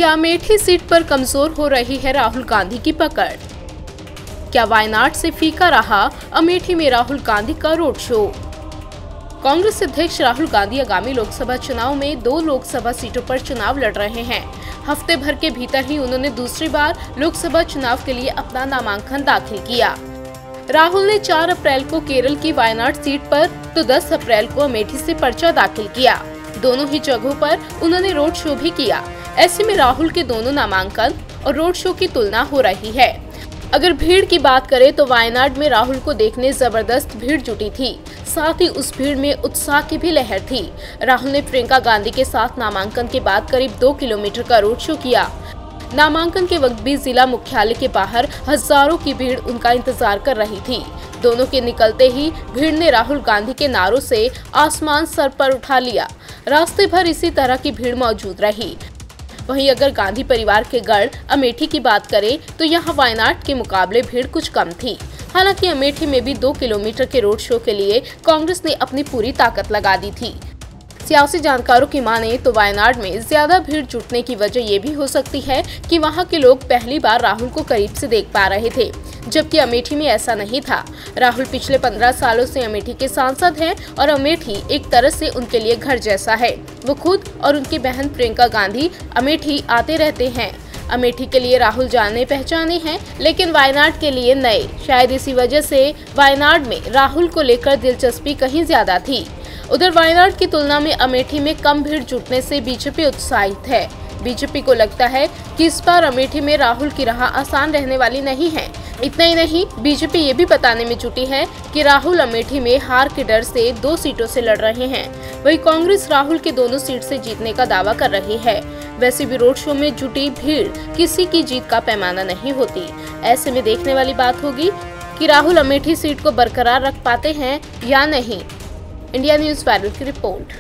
क्या अमेठी सीट पर कमजोर हो रही है राहुल गांधी की पकड़? क्या वायनाड से फीका रहा अमेठी में राहुल गांधी का रोड शो? कांग्रेस अध्यक्ष राहुल गांधी आगामी लोकसभा चुनाव में 2 लोकसभा सीटों पर चुनाव लड़ रहे हैं। हफ्ते भर के भीतर ही उन्होंने दूसरी बार लोकसभा चुनाव के लिए अपना नामांकन दाखिल किया। राहुल ने 4 अप्रैल को केरल की वायनाड सीट पर तो 10 अप्रैल को अमेठी से पर्चा दाखिल किया। दोनों ही जगहों पर उन्होंने रोड शो भी किया। ऐसे में राहुल के दोनों नामांकन और रोड शो की तुलना हो रही है। अगर भीड़ की बात करें तो वायनाड में राहुल को देखने जबरदस्त भीड़ जुटी थी। साथ ही उस भीड़ में उत्साह की भी लहर थी। राहुल ने प्रियंका गांधी के साथ नामांकन के बाद करीब 2 किलोमीटर का रोड शो किया। नामांकन के वक्त भी जिला मुख्यालय के बाहर हजारों की भीड़ उनका इंतजार कर रही थी। दोनों के निकलते ही भीड़ ने राहुल गांधी के नारों से आसमान सर पर उठा लिया। रास्ते भर इसी तरह की भीड़ मौजूद रही। वहीं अगर गांधी परिवार के गढ़ अमेठी की बात करें तो यहाँ वायनाड के मुकाबले भीड़ कुछ कम थी। हालांकि अमेठी में भी 2 किलोमीटर के रोड शो के लिए कांग्रेस ने अपनी पूरी ताकत लगा दी थी। सियासी जानकारों की माने तो वायनाड में ज्यादा भीड़ जुटने की वजह ये भी हो सकती है कि वहां के लोग पहली बार राहुल को करीब से देख पा रहे थे, जबकि अमेठी में ऐसा नहीं था। राहुल पिछले 15 सालों से अमेठी के सांसद हैं और अमेठी एक तरह से उनके लिए घर जैसा है। वो खुद और उनकी बहन प्रियंका गांधी अमेठी आते रहते हैं। अमेठी के लिए राहुल जाने पहचाने हैं, लेकिन वायनाड के लिए नए। शायद इसी वजह से वायनाड में राहुल को लेकर दिलचस्पी कहीं ज्यादा थी। उधर वायनाड की तुलना में अमेठी में कम भीड़ जुटने से बीजेपी उत्साहित है। बीजेपी को लगता है कि इस बार अमेठी में राहुल की राह आसान रहने वाली नहीं है। इतना ही नहीं, बीजेपी ये भी बताने में जुटी है कि राहुल अमेठी में हार के डर से 2 सीटों से लड़ रहे हैं। वहीं कांग्रेस राहुल के दोनों सीट से जीतने का दावा कर रही है। वैसे भी रोड शो में जुटी भीड़ किसी की जीत का पैमाना नहीं होती। ऐसे में देखने वाली बात होगी कि राहुल अमेठी सीट को बरकरार रख पाते हैं या नहीं। इंडिया न्यूज़ वायरल की रिपोर्ट।